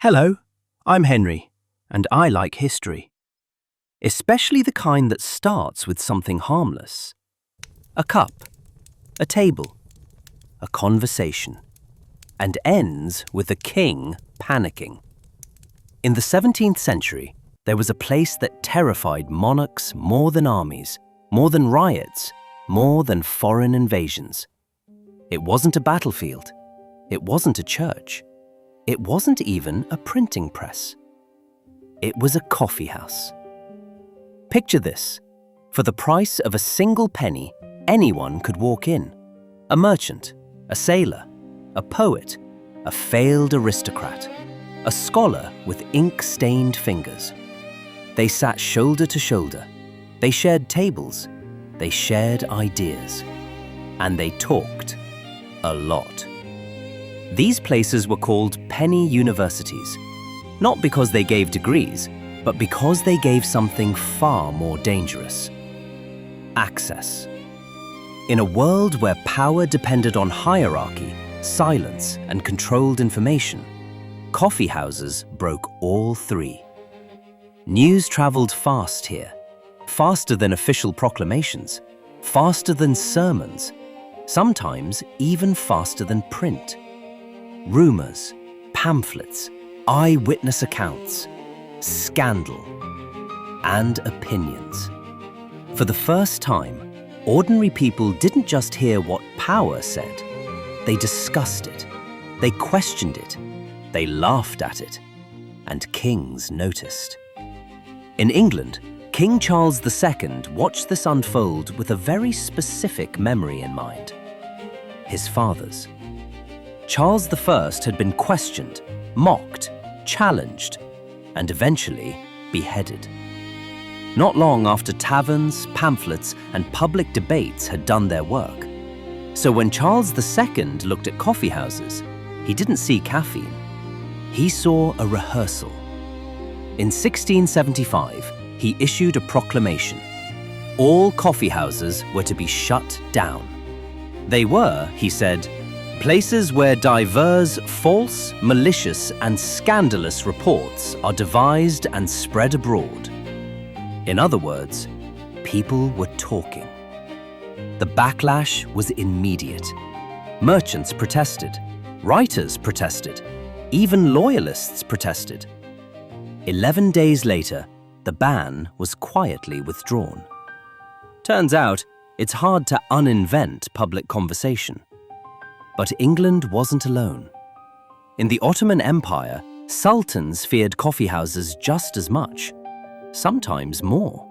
Hello, I'm Henry, and I like history. Especially the kind that starts with something harmless. A cup, a table, a conversation, and ends with a king panicking. In the 17th century, there was a place that terrified monarchs more than armies, more than riots, more than foreign invasions. It wasn't a battlefield. It wasn't a church. It wasn't even a printing press. It was a coffee house. Picture this. For the price of a single penny, anyone could walk in. A merchant, a sailor, a poet, a failed aristocrat, a scholar with ink-stained fingers. They sat shoulder to shoulder. They shared tables. They shared ideas. And they talked a lot. These places were called penny universities, not because they gave degrees, but because they gave something far more dangerous: access. In a world where power depended on hierarchy, silence, and controlled information, coffee houses broke all three. News traveled fast here, faster than official proclamations, faster than sermons, sometimes even faster than print. Rumors, pamphlets, eyewitness accounts, scandal, and opinions. For the first time, ordinary people didn't just hear what power said. They discussed it, they questioned it, they laughed at it, and kings noticed. In England, King Charles II watched this unfold with a very specific memory in mind: his father's. Charles I had been questioned, mocked, challenged, and eventually beheaded. Not long after taverns, pamphlets, and public debates had done their work. So when Charles II looked at coffee houses, he didn't see caffeine. He saw a rehearsal. In 1675, he issued a proclamation. All coffee houses were to be shut down. They were, he said, places where divers false, malicious, and scandalous reports are devised and spread abroad. In other words, people were talking. The backlash was immediate. Merchants protested, writers protested, even loyalists protested. 11 days later, the ban was quietly withdrawn. Turns out, it's hard to uninvent public conversation. But England wasn't alone. In the Ottoman Empire, sultans feared coffee houses just as much, sometimes more.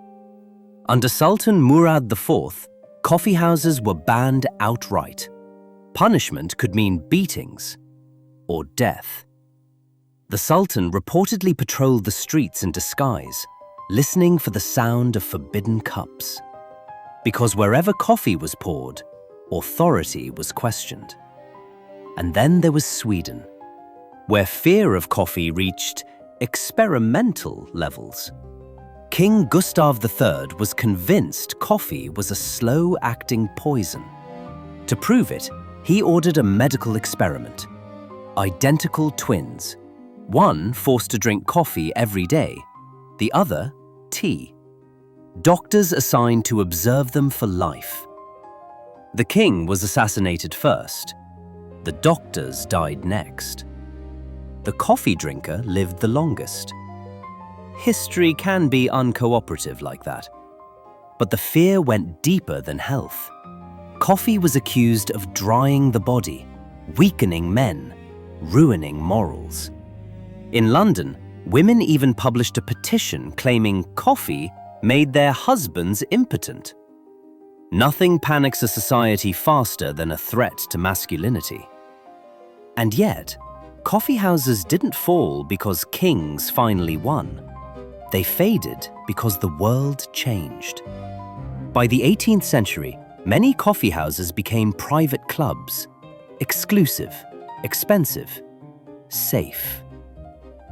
Under Sultan Murad IV, coffee houses were banned outright. Punishment could mean beatings or death. The Sultan reportedly patrolled the streets in disguise, listening for the sound of forbidden cups. Because wherever coffee was poured, authority was questioned. And then there was Sweden, where fear of coffee reached experimental levels. King Gustav III was convinced coffee was a slow-acting poison. To prove it, he ordered a medical experiment. Identical twins, one forced to drink coffee every day, the other tea. Doctors assigned to observe them for life. The king was assassinated first. The doctors died next. The coffee drinker lived the longest. History can be uncooperative like that. But the fear went deeper than health. Coffee was accused of drying the body, weakening men, ruining morals. In London, women even published a petition claiming coffee made their husbands impotent. Nothing panics a society faster than a threat to masculinity. And yet, coffee houses didn't fall because kings finally won. They faded because the world changed. By the 18th century, many coffee houses became private clubs, exclusive, expensive, safe.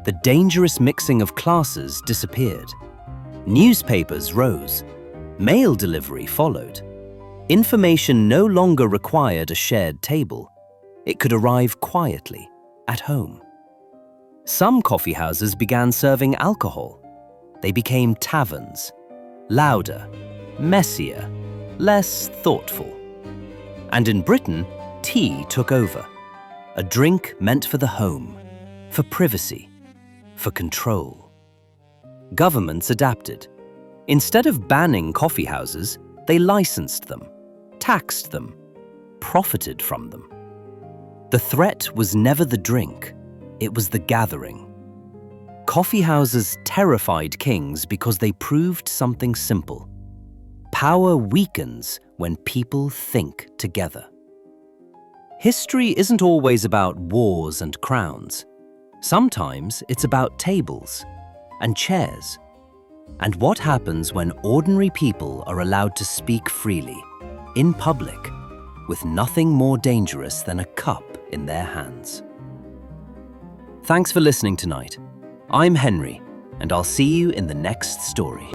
The dangerous mixing of classes disappeared. Newspapers rose. Mail delivery followed. Information no longer required a shared table. It could arrive quietly, at home. Some coffeehouses began serving alcohol. They became taverns, louder, messier, less thoughtful. And in Britain, tea took over, a drink meant for the home, for privacy, for control. Governments adapted. Instead of banning coffeehouses, they licensed them, taxed them, profited from them. The threat was never the drink, it was the gathering. Coffeehouses terrified kings because they proved something simple. Power weakens when people think together. History isn't always about wars and crowns. Sometimes it's about tables and chairs, and what happens when ordinary people are allowed to speak freely, in public, with nothing more dangerous than a cup in their hands. Thanks for listening tonight. I'm Henry, and I'll see you in the next story.